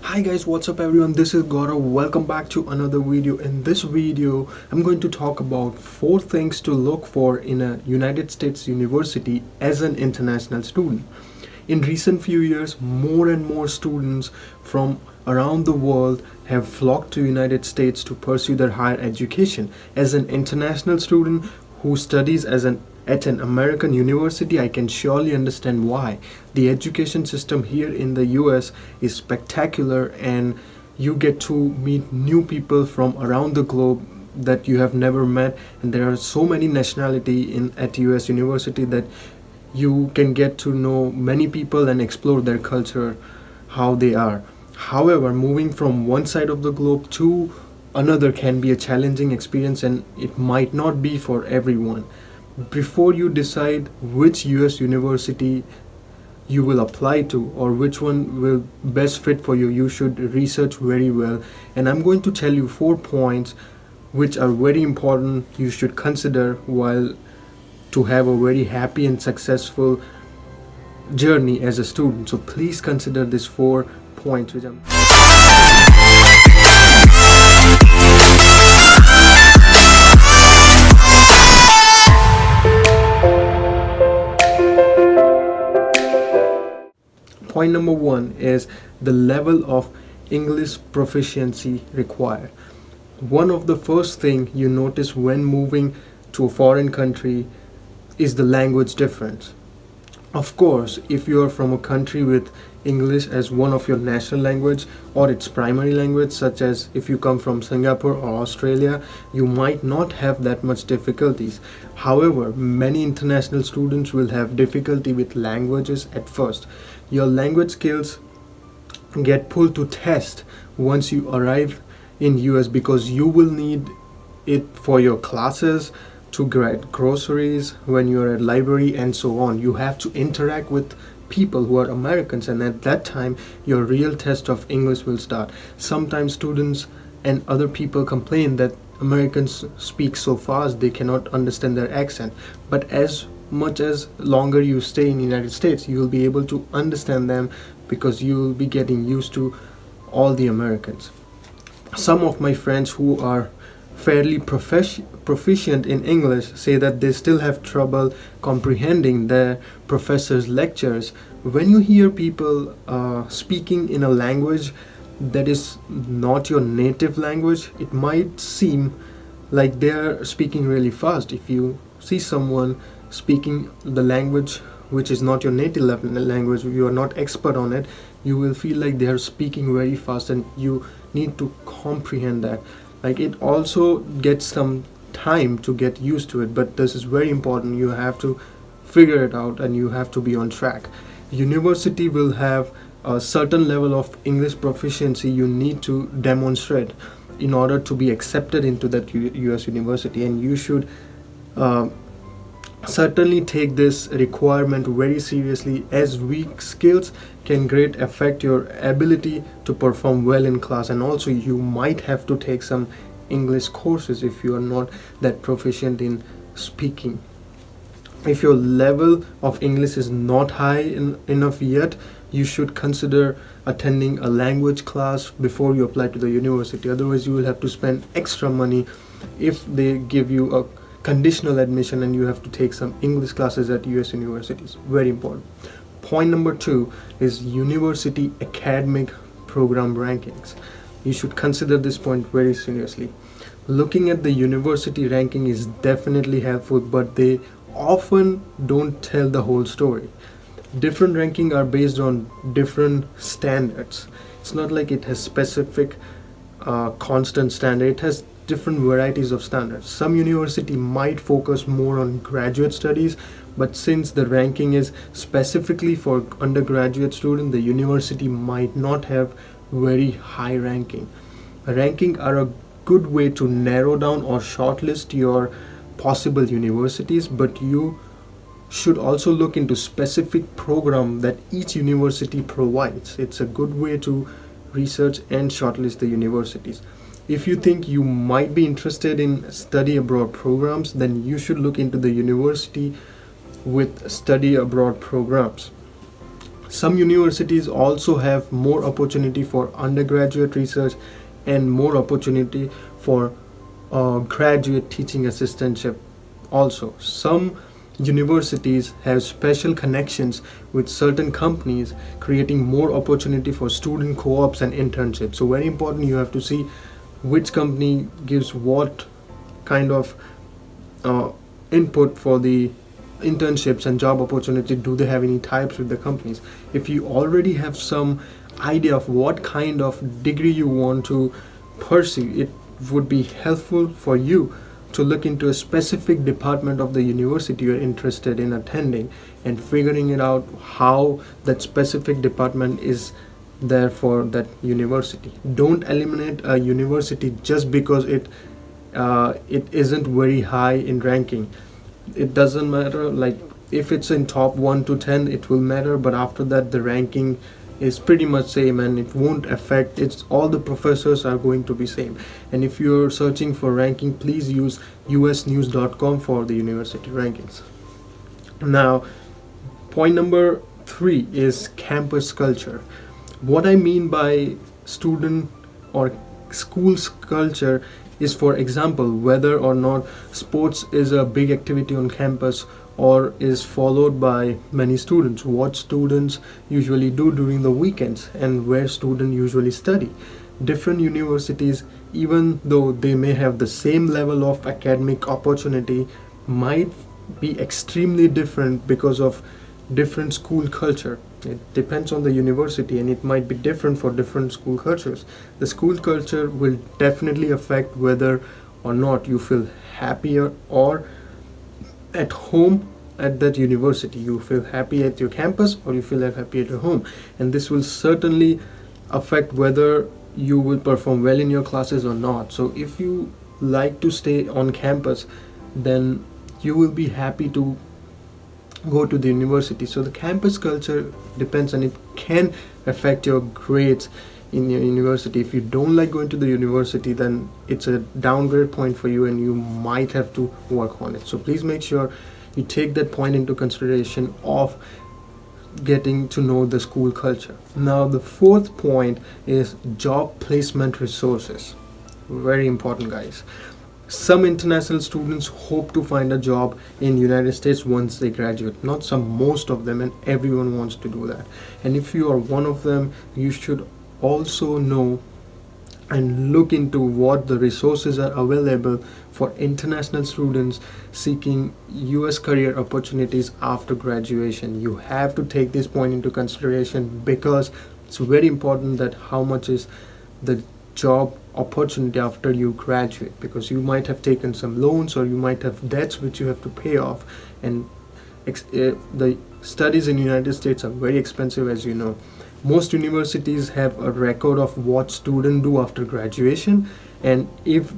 Hi guys, what's up everyone? This is Gaurav. Welcome back to another video. In this video, I'm going to talk about 4 things to look for in a United States university as an international student. In recent few years, more and more students from around the world have flocked to United States to pursue their higher education. As an international student who studies at an American university, I can surely understand why. The education system here in the US is spectacular, and you get to meet new people from around the globe that you have never met, and there are so many nationality in at US university that you can get to know many people and explore their culture, how they are. However, moving from one side of the globe to another can be a challenging experience, and it might not be for everyone. Before you decide which US university you will apply to or which one will best fit for you, you should research very well. And I'm going to tell you 4 points which are very important you should consider while to have a very happy and successful journey as a student. So please consider these 4 points which I'm Point number 1 is the level of English proficiency required. One of the first thing you notice when moving to a foreign country is the language difference. Of course, if you are from a country with English as one of your national language or its primary language, such as if you come from Singapore or Australia, you might not have that much difficulties. However, many international students will have difficulty with languages at first. Your language skills get pulled to test once you arrive in US, because you will need it for your classes, to get groceries, when you're at library, and so on. You have to interact with people who are Americans, and at that time your real test of English will start. Sometimes students and other people complain that Americans speak so fast they cannot understand their accent, but as much as longer you stay in the United States, you will be able to understand them because you will be getting used to all the Americans. Some of my friends who are fairly proficient in English say that they still have trouble comprehending their professors' lectures. When you hear people speaking in a language that is not your native language, it might seem like they are speaking really fast. If you see someone speaking the language which is not your native language, you are not expert on it, you will feel like they are speaking very fast, and you need to comprehend that. Like, it also gets some time to get used to it, but this is very important. You have to figure it out and you have to be on track. University will have a certain level of English proficiency you need to demonstrate in order to be accepted into that US university, and you should certainly take this requirement very seriously, as weak skills can greatly affect your ability to perform well in class. And also, you might have to take some English courses if you are not that proficient in speaking. If your level of English is not high enough yet, you should consider attending a language class before you apply to the university. Otherwise, you will have to spend extra money if they give you a conditional admission and you have to take some English classes at US universities. Very important. Point number 2 is university academic program rankings. You should consider this point very seriously. Looking at the university ranking is definitely helpful, but they often don't tell the whole story. Different ranking are based on different standards. It's not like it has specific constant standard. It has different varieties of standards. Some university might focus more on graduate studies, but since the ranking is specifically for undergraduate students, the university might not have very high ranking. Ranking are a good way to narrow down or shortlist your possible universities, but you should also look into specific program that each university provides. It's a good way to research and shortlist the universities. If you think you might be interested in study abroad programs, then you should look into the university with study abroad programs. Some universities also have more opportunity for undergraduate research and more opportunity for graduate teaching assistantship. Also, some universities have special connections with certain companies, creating more opportunity for student co-ops and internships. So very important, you have to see which company gives what kind of uh, input for the internships and job opportunity. Do they have any types with the companies? If you already have some idea of what kind of degree you want to pursue, it would be helpful for you to look into a specific department of the university you're interested in attending and figuring it out how that specific department is there for that university. Don't eliminate a university just because it isn't very high in ranking. It doesn't matter, like if it's in top 1 to 10 it will matter, but after that the ranking is pretty much same and it won't affect. It's all the professors are going to be same. And if you're searching for ranking, please use usuniversities.com for the university rankings. Now, point number 3 is campus culture. What I mean by student or school's culture is, for example, whether or not sports is a big activity on campus or is followed by many students, what students usually do during the weekends, and where students usually study. Different universities, even though they may have the same level of academic opportunity, might be extremely different because of different school culture. It depends on the university and it might be different for different school cultures. The school culture will definitely affect whether or not you feel happier or at home at that university. You feel happy at your campus or you feel happy at your home, and this will certainly affect whether you will perform well in your classes or not. So if you like to stay on campus, then you will be happy to go to the university. So the campus culture depends, and it can affect your grades in your university. If you don't like going to the university, then it's a downgrade point for you and you might have to work on it. So please make sure you take that point into consideration of getting to know the school culture. Now the 4th point is job placement resources. Very important, guys. Some international students hope to find a job in United States once they graduate. Not some, most of them, and everyone wants to do that. And if you are one of them, you should also know and look into what the resources are available for international students seeking US career opportunities after graduation. You have to take this point into consideration because it's very important that how much is the job opportunity after you graduate, because you might have taken some loans or you might have debts which you have to pay off, and the studies in United States are very expensive, as you know. Most universities have a record of what students do after graduation, and if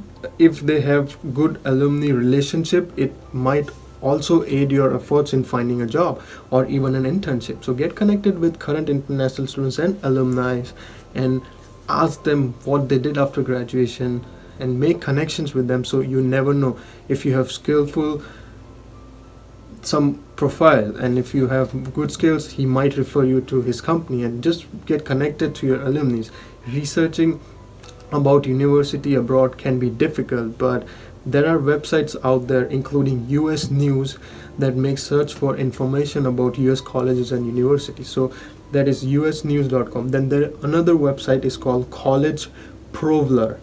they have good alumni relationship, it might also aid your efforts in finding a job or even an internship. So get connected with current international students and alumni and ask them what they did after graduation and make connections with them. So you never know, if you have skillful some profile and if you have good skills, he might refer you to his company, and just get connected to your alumni. Researching about university abroad can be difficult, but there are websites out there including US News that make search for information about US colleges and universities. So that is usnews.com. Then there another website is called College Profiler.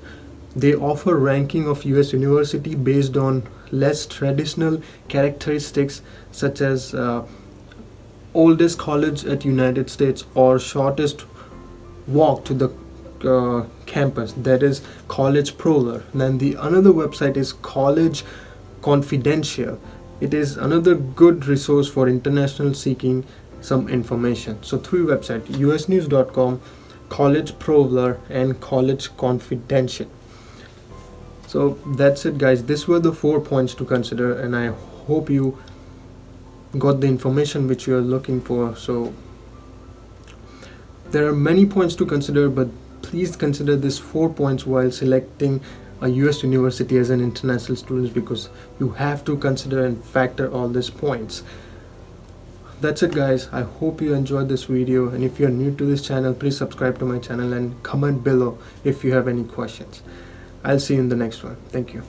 They offer ranking of US university based on less traditional characteristics such as oldest college at United States or shortest walk to the campus. That is College Profiler. Then the another website is College Confidential. It is another good resource for international seeking some information. So 3 websites: usnews.com, College Profiler, and College Confidential. So that's it, guys. These were the 4 points to consider, and I hope you got the information which you are looking for. So there are many points to consider, but please consider these 4 points while selecting a US university as an international student, because you have to consider and factor all these points. That's it, guys. I hope you enjoyed this video, and if you're new to this channel, please subscribe to my channel and comment below if you have any questions. I'll see you in the next one. Thank you.